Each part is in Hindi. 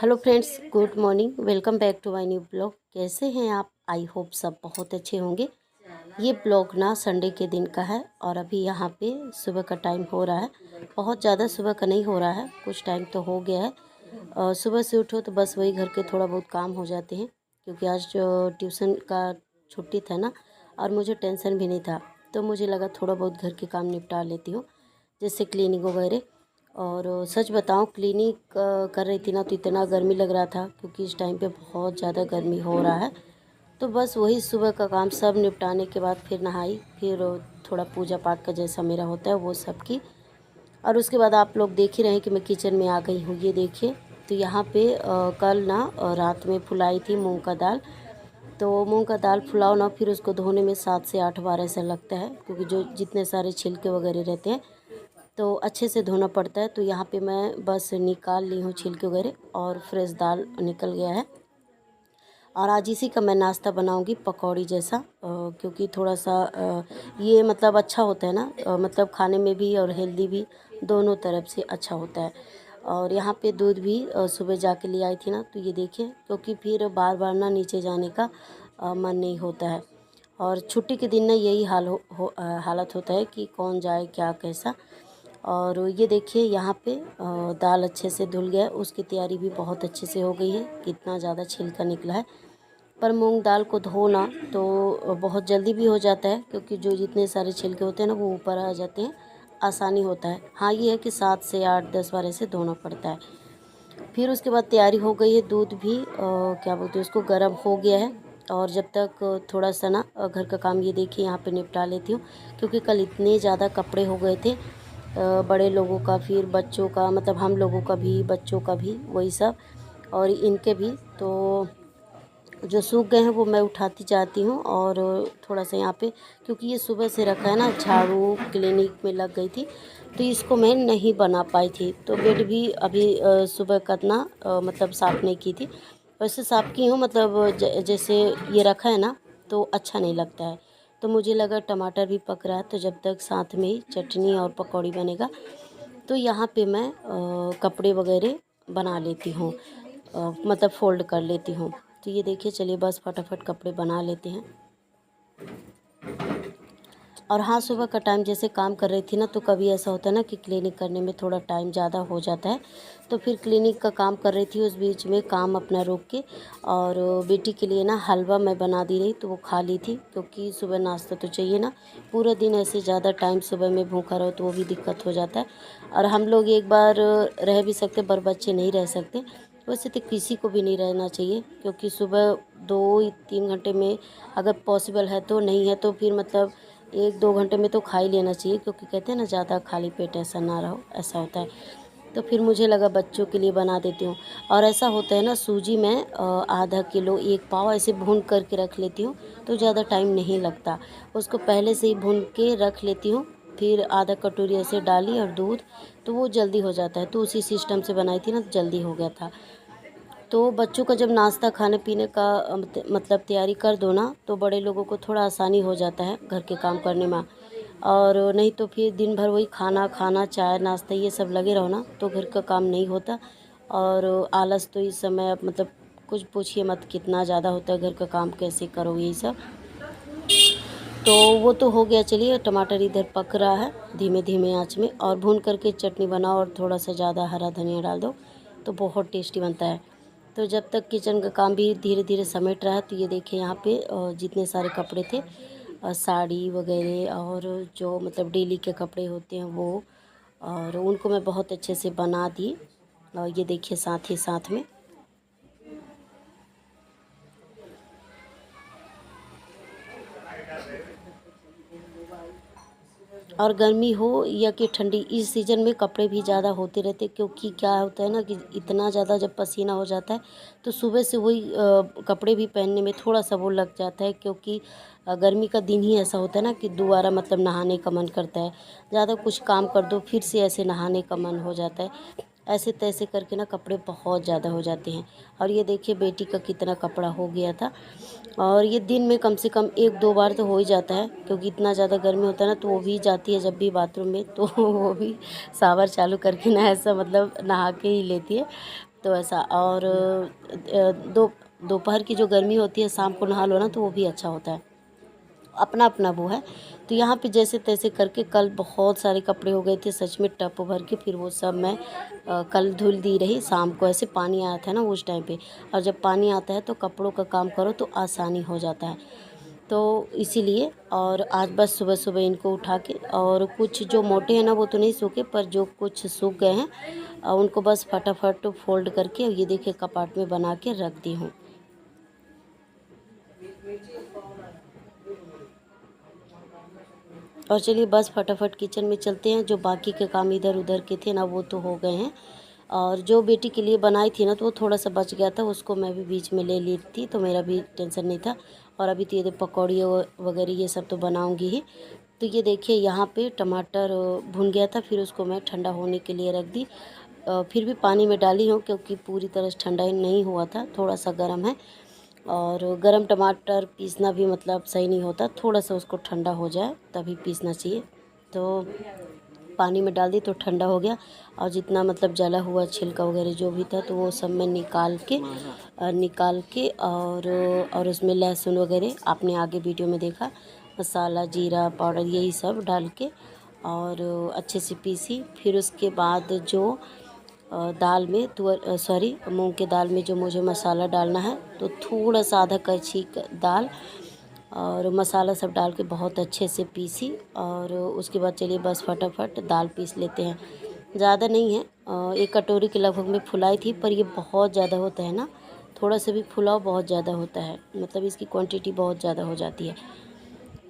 Hello friends, good morning. Welcome back to my new blog. कैसे हैं आप? आई होप सब बहुत अच्छे होंगे। ये ब्लॉग ना संडे के दिन का है और अभी यहाँ पे सुबह का टाइम हो रहा है। बहुत ज़्यादा सुबह का नहीं हो रहा है, कुछ टाइम तो हो गया है। सुबह से उठो तो बस वही घर के थोड़ा बहुत काम हो जाते हैं, क्योंकि आज ट्यूशन का छुट्टी था ना, और मुझे टेंशन भी नहीं था, तो मुझे लगा थोड़ा बहुत घर के काम निपटा लेती हूँ, जैसे क्लीनिंग वगैरह। और सच बताऊं, क्लीनिक कर रही थी ना तो इतना गर्मी लग रहा था, क्योंकि इस टाइम पे बहुत ज़्यादा गर्मी हो रहा है। तो बस वही सुबह का काम सब निपटाने के बाद फिर नहाई, फिर थोड़ा पूजा पाठ का जैसा मेरा होता है वो सब की। और उसके बाद आप लोग देख ही रहे हैं कि मैं किचन में आ गई हूँ। ये देखिए, तो यहाँ पे कल ना रात में फुलाई थी मूंग का दाल। तो मूंग का दाल फुलाओ ना, फिर उसको धोने में 7 से 8 बार ऐसा लगता है, क्योंकि जो जितने सारे छिलके वगैरह रहते हैं तो अच्छे से धोना पड़ता है। तो यहाँ पे मैं बस निकाल ली हूँ छिलके वगैरह, और फ्रेश दाल निकल गया है। और आज इसी का मैं नाश्ता बनाऊंगी, पकौड़ी जैसा, क्योंकि थोड़ा सा ये मतलब अच्छा होता है ना, मतलब खाने में भी और हेल्दी भी, दोनों तरफ से अच्छा होता है। और यहाँ पे दूध भी सुबह जाके ले आई थी ना, तो ये देखिए, क्योंकि फिर बार बार ना नीचे जाने का मन नहीं होता है। और छुट्टी के दिन ना यही हालत होता है कि कौन जाए क्या कैसा। और ये देखिए, यहाँ पे दाल अच्छे से धुल गया है, उसकी तैयारी भी बहुत अच्छे से हो गई है। कितना ज़्यादा छिलका निकला है। पर मूंग दाल को धोना तो बहुत जल्दी भी हो जाता है, क्योंकि जो जितने सारे छिलके होते हैं ना वो ऊपर आ जाते हैं, आसानी होता है। हाँ, ये है कि 7 से 8-10 बार ऐसे धोना पड़ता है। फिर उसके बाद तैयारी हो गई है, दूध भी क्या बोलते हैं उसको, गर्म हो गया है। और जब तक थोड़ा सा ना घर का काम ये देखिए यहाँ पे निपटा लेती हूँ, क्योंकि कल इतने ज़्यादा कपड़े हो गए थे, बड़े लोगों का, फिर बच्चों का, मतलब हम लोगों का भी, बच्चों का भी, वही सब, और इनके भी। तो जो सूख गए हैं वो मैं उठाती जाती हूँ। और थोड़ा सा यहाँ पे, क्योंकि ये सुबह से रखा है ना, झाड़ू क्लिनिक में लग गई थी, तो इसको मैं नहीं बना पाई थी। तो बेड भी अभी सुबह का ना मतलब साफ़ नहीं की थी। वैसे साफ़ की हूँ, मतलब जैसे ये रखा है ना तो अच्छा नहीं लगता है। तो मुझे लगा टमाटर भी पक रहा है, तो जब तक साथ में ही चटनी और पकौड़ी बनेगा, तो यहाँ पे मैं कपड़े वगैरह बना लेती हूँ, मतलब फ़ोल्ड कर लेती हूँ। तो ये देखिए, चलिए बस फटाफट कपड़े बना लेते हैं। और हाँ, सुबह का टाइम जैसे काम कर रही थी ना, तो कभी ऐसा होता है ना कि क्लीनिक करने में थोड़ा टाइम ज़्यादा हो जाता है। तो फिर क्लीनिक का काम कर रही थी, उस बीच में काम अपना रोक के, और बेटी के लिए ना हलवा मैं बना दी रही, तो वो खा ली थी, क्योंकि सुबह नाश्ता तो चाहिए ना। पूरा दिन ऐसे ज़्यादा टाइम सुबह में भूखा रहो तो वो भी दिक्कत हो जाता है। और हम लोग एक बार रह भी सकते, पर बच्चे नहीं रह सकते। वैसे तो किसी को भी नहीं रहना चाहिए, क्योंकि सुबह 2-3 घंटे में अगर पॉसिबल है तो, नहीं है तो फिर मतलब 1-2 घंटे में तो खा ही लेना चाहिए, क्योंकि कहते हैं ना, ज़्यादा खाली पेट ऐसा ना रहो, ऐसा होता है। तो फिर मुझे लगा बच्चों के लिए बना देती हूँ। और ऐसा होता है ना, सूजी में आधा किलो 1 पाव ऐसे भून करके रख लेती हूँ, तो ज़्यादा टाइम नहीं लगता। उसको पहले से ही भून के रख लेती हूँ, फिर आधा कटोरी ऐसे डाली और दूध, तो वो जल्दी हो जाता है। तो उसी सिस्टम से बनाई थी ना, तो जल्दी हो गया था। तो बच्चों का जब नाश्ता खाने पीने का मतलब तैयारी कर दो ना, तो बड़े लोगों को थोड़ा आसानी हो जाता है घर के काम करने में। और नहीं तो फिर दिन भर वही खाना खाना, चाय नाश्ता ये सब लगे रहो ना, तो घर का काम नहीं होता। और आलस तो इस समय मतलब कुछ पूछिए मत, कितना ज़्यादा होता है, घर का काम कैसे करो यही सब। तो वो तो हो गया। चलिए, टमाटर इधर पक रहा है धीमे धीमे आंच में, और भून करके चटनी बनाओ और थोड़ा सा ज़्यादा हरा धनिया डाल दो, तो बहुत टेस्टी बनता है। तो जब तक किचन का काम भी धीरे धीरे समेट रहा है, तो ये देखिए यहाँ पे जितने सारे कपड़े थे, साड़ी वगैरह, और जो मतलब डेली के कपड़े होते हैं वो, और उनको मैं बहुत अच्छे से बना दी। और ये देखिए साथ ही साथ में, और गर्मी हो या कि ठंडी, इस सीज़न में कपड़े भी ज़्यादा होते रहते, क्योंकि क्या होता है ना कि इतना ज़्यादा जब पसीना हो जाता है, तो सुबह से वही कपड़े भी पहनने में थोड़ा सा वो लग जाता है, क्योंकि गर्मी का दिन ही ऐसा होता है ना कि दोबारा मतलब नहाने का मन करता है। ज़्यादा कुछ काम कर दो फिर से ऐसे नहाने का मन हो जाता है। ऐसे तैसे करके ना कपड़े बहुत ज़्यादा हो जाते हैं। और ये देखिए बेटी का कितना कपड़ा हो गया था। और ये दिन में कम से कम 1-2 बार तो हो ही जाता है, क्योंकि इतना ज़्यादा गर्मी होता है ना, तो वो भी जाती है जब भी बाथरूम में, तो वो भी शावर चालू करके ना ऐसा मतलब नहा के ही लेती है। तो ऐसा। और दोपहर की जो गर्मी होती है, शाम को नहा लो ना तो वो भी अच्छा होता है, अपना अपना वो है। तो यहाँ पे जैसे तैसे करके कल बहुत सारे कपड़े हो गए थे सच में टप भर के, फिर वो सब मैं कल धुल दी रही। शाम को ऐसे पानी आया था ना उस टाइम पे, और जब पानी आता है तो कपड़ों का काम करो तो आसानी हो जाता है, तो इसीलिए। और आज बस सुबह सुबह इनको उठा के, और कुछ जो मोटे हैं ना वो तो नहीं सूखे, पर जो कुछ सूख गए हैं उनको बस फटाफट फोल्ड करके ये देखिए कपाट में बना के रख दी हूँ। और चलिए बस फटाफट किचन में चलते हैं। जो बाकी के काम इधर उधर के थे ना वो तो हो गए हैं, और जो बेटी के लिए बनाई थी ना तो वो थोड़ा सा बच गया था, उसको मैं भी बीच में ले ली थी, तो मेरा भी टेंशन नहीं था। और अभी तो ये पकौड़ी वगैरह ये सब तो बनाऊंगी ही। तो ये देखिए यहाँ पे टमाटर भुन गया था, फिर उसको मैं ठंडा होने के लिए रख दी। फिर भी पानी में डाली हूँ क्योंकि पूरी तरह से ठंडा ही नहीं हुआ था, थोड़ा सा गर्म है। और गरम टमाटर पीसना भी मतलब सही नहीं होता, थोड़ा सा उसको ठंडा हो जाए तभी पीसना चाहिए। तो पानी में डाल दी तो ठंडा हो गया, और जितना मतलब जला हुआ छिलका वगैरह जो भी था तो वो सब मैं निकाल के और उसमें लहसुन वगैरह आपने आगे वीडियो में देखा, मसाला जीरा पाउडर यही सब डाल के और अच्छे से पीसी। फिर उसके बाद जो दाल में मूंग के दाल में जो मुझे मसाला डालना है, तो थोड़ा सा आधा कड़छी दाल और मसाला सब डाल के बहुत अच्छे से पीसी। और उसके बाद चलिए बस फटाफट दाल पीस लेते हैं। ज़्यादा नहीं है, 1 कटोरी के लगभग में फुलाई थी, पर ये बहुत ज़्यादा होता है ना, थोड़ा सा भी फुलाओ बहुत ज़्यादा होता है, मतलब इसकी क्वांटिटी बहुत ज़्यादा हो जाती है।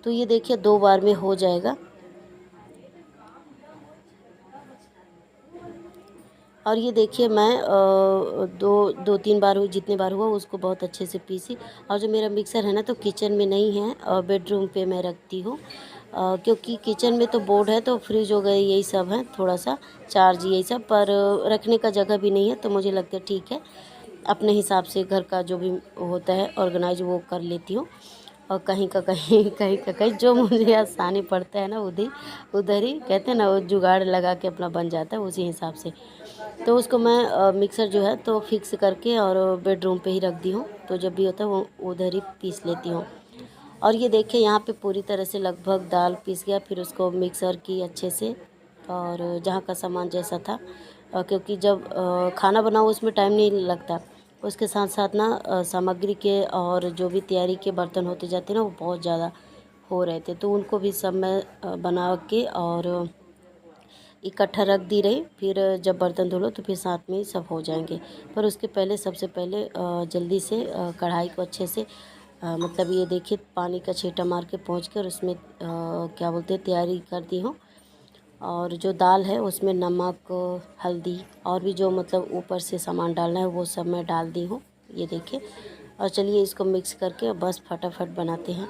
तो ये देखिए 2 बार में हो जाएगा। और ये देखिए मैं दो तीन बार हुई, जितने बार हुआ उसको बहुत अच्छे से पीसी। और जो मेरा मिक्सर है ना तो किचन में नहीं है, बेडरूम पे मैं रखती हूँ, क्योंकि किचन में तो बोर्ड है तो फ्रिज हो गए यही सब है, थोड़ा सा चार्ज यही सब, पर रखने का जगह भी नहीं है, तो मुझे लगता है ठीक है अपने हिसाब से घर का जो भी होता है ऑर्गेनाइज वो कर लेती हूँ। और कहीं का कहीं कहीं का कहीं जो मुझे आसानी पड़ता है ना उधर ही कहते हैं ना, वो जुगाड़ लगा के अपना बन जाता है उसी हिसाब से। तो उसको मैं मिक्सर जो है तो फिक्स करके और बेडरूम पे ही रख दी हूँ, तो जब भी होता है वो उधर ही पीस लेती हूँ। और ये देखिए यहाँ पे पूरी तरह से लगभग दाल पीस गया, फिर उसको मिक्सर की अच्छे से, और जहाँ का सामान जैसा था, क्योंकि जब खाना बनाओ उसमें टाइम नहीं लगता, उसके साथ साथ ना सामग्री के और जो भी तैयारी के बर्तन होते जाते ना वो बहुत ज़्यादा हो रहे थे, तो उनको भी सब मैं बना के और इकट्ठा रख दी रही। फिर जब बर्तन धो लो तो फिर साथ में ही सब हो जाएंगे। पर उसके पहले सबसे पहले जल्दी से कढ़ाई को अच्छे से मतलब ये देखिए पानी का छींटा मार के पोंछ कर उसमें क्या बोलते हैं तैयारी कर दी हूँ। और जो दाल है उसमें नमक हल्दी और भी जो मतलब ऊपर से सामान डालना है वो सब मैं डाल दी हूँ, ये देखिए। और चलिए इसको मिक्स करके बस फटाफट बनाते हैं।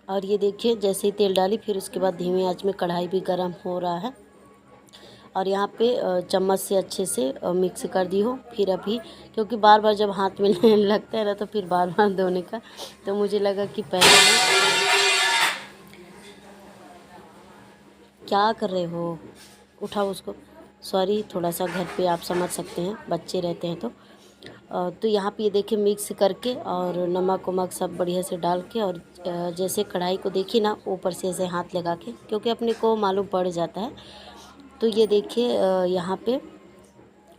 और ये देखिए जैसे ही तेल डाली फिर उसके बाद धीमी आंच में कढ़ाई भी गर्म हो रहा है, और यहाँ पे चम्मच से अच्छे से मिक्स कर दी हो। फिर अभी क्योंकि बार बार जब हाथ में लगता है ना तो फिर बार बार धोने का, तो मुझे लगा कि पहले मैं क्या कर रहे हो, उठाओ उसको। सॉरी, थोड़ा सा घर पे आप समझ सकते हैं बच्चे रहते हैं तो यहाँ पे ये देखिए मिक्स करके और नमक वमक सब बढ़िया से डाल के, और जैसे कढ़ाई को देखिए ना ऊपर से ऐसे हाथ लगा के, क्योंकि अपने को मालूम पड़ जाता है। तो ये देखिए यहाँ पे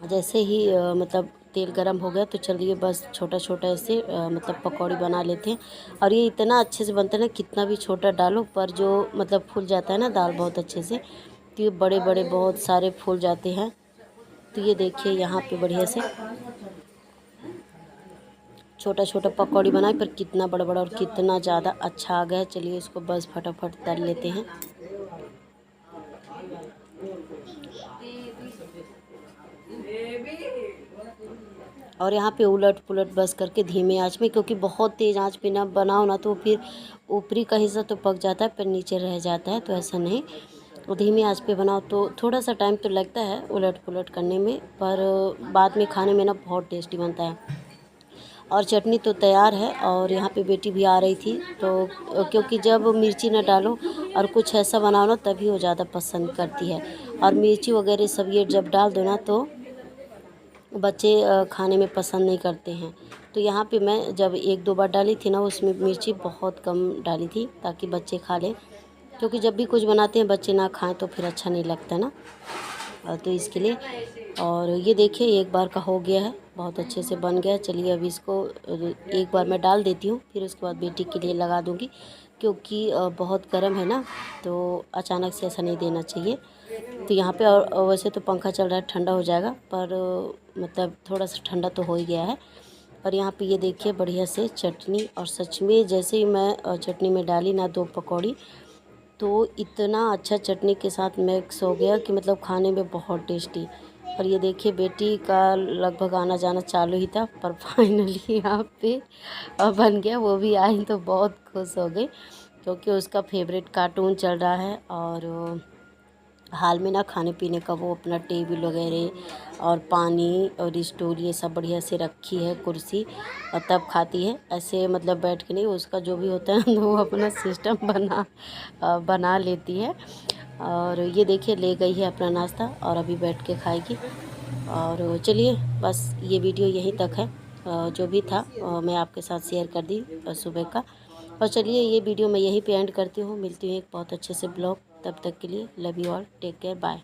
जैसे ही मतलब तेल गरम हो गया तो चलिए बस छोटा छोटा ऐसे मतलब पकौड़ी बना लेते हैं। और ये इतना अच्छे से बनता है ना, कितना भी छोटा डालो पर जो मतलब फूल जाता है ना दाल बहुत अच्छे से, तो ये बड़े बड़े बहुत सारे फूल जाते हैं। तो ये देखिए यहाँ पे बढ़िया से छोटा छोटा पकौड़ी बनाए, पर कितना बड़ा बड़ा और कितना ज़्यादा अच्छा आ गया है। चलिए इसको बस फटाफट तल लेते हैं। और यहाँ पे उलट पुलट बस करके धीमे आंच में, क्योंकि बहुत तेज़ आंच पे ना बनाओ ना तो फिर ऊपरी का हिस्सा तो पक जाता है पर नीचे रह जाता है, तो ऐसा नहीं, वो धीमी आंच पे बनाओ तो थोड़ा सा टाइम तो लगता है उलट पुलट करने में, पर बाद में खाने में ना बहुत टेस्टी बनता है। और चटनी तो तैयार है। और यहाँ पे बेटी भी आ रही थी, तो क्योंकि जब मिर्ची न डालो और कुछ ऐसा बनाओ ना तभी वो ज़्यादा पसंद करती है। और मिर्ची वगैरह सब ये जब डाल दो ना तो बच्चे खाने में पसंद नहीं करते हैं। तो यहाँ पे मैं जब 1-2 बार डाली थी ना, उसमें मिर्ची बहुत कम डाली थी ताकि बच्चे खा लें, क्योंकि जब भी कुछ बनाते हैं बच्चे ना खाएं तो फिर अच्छा नहीं लगता ना। तो इसके लिए। और ये देखिए एक बार का हो गया है, बहुत अच्छे से बन गया। चलिए अब इसको एक बार मैं डाल देती हूँ, फिर उसके बाद बेटी के लिए लगा दूँगी, क्योंकि बहुत गर्म है ना, तो अचानक से ऐसा नहीं देना चाहिए। तो यहाँ पे और वैसे तो पंखा चल रहा है, ठंडा हो जाएगा, पर मतलब थोड़ा सा ठंडा तो हो ही गया है। और यहाँ पे ये देखिए बढ़िया से चटनी, और सच में जैसे ही मैं चटनी में डाली ना 2 पकौड़ी, तो इतना अच्छा चटनी के साथ मिक्स हो गया कि मतलब खाने में बहुत टेस्टी। और ये देखिए बेटी का लगभग आना जाना चालू ही था, पर फाइनली यहाँ पे बन गया। वो भी आई तो बहुत खुश हो गई, क्योंकि उसका फेवरेट कार्टून चल रहा है। और हाल में ना खाने पीने का वो अपना टेबल वगैरह और पानी और स्टूल ये सब बढ़िया से रखी है, कुर्सी, और तब खाती है। ऐसे मतलब बैठ के नहीं, उसका जो भी होता है तो वो अपना सिस्टम बना लेती है। और ये देखिए ले गई है अपना नाश्ता और अभी बैठ के खाएगी। और चलिए बस ये वीडियो यहीं तक है। जो भी था मैं आपके साथ शेयर कर दी सुबह का। और चलिए ये वीडियो मैं यहीं पे एंड करती हूँ। मिलती हूँ एक बहुत अच्छे से ब्लॉग। तब तक के लिए love you all, take care, bye.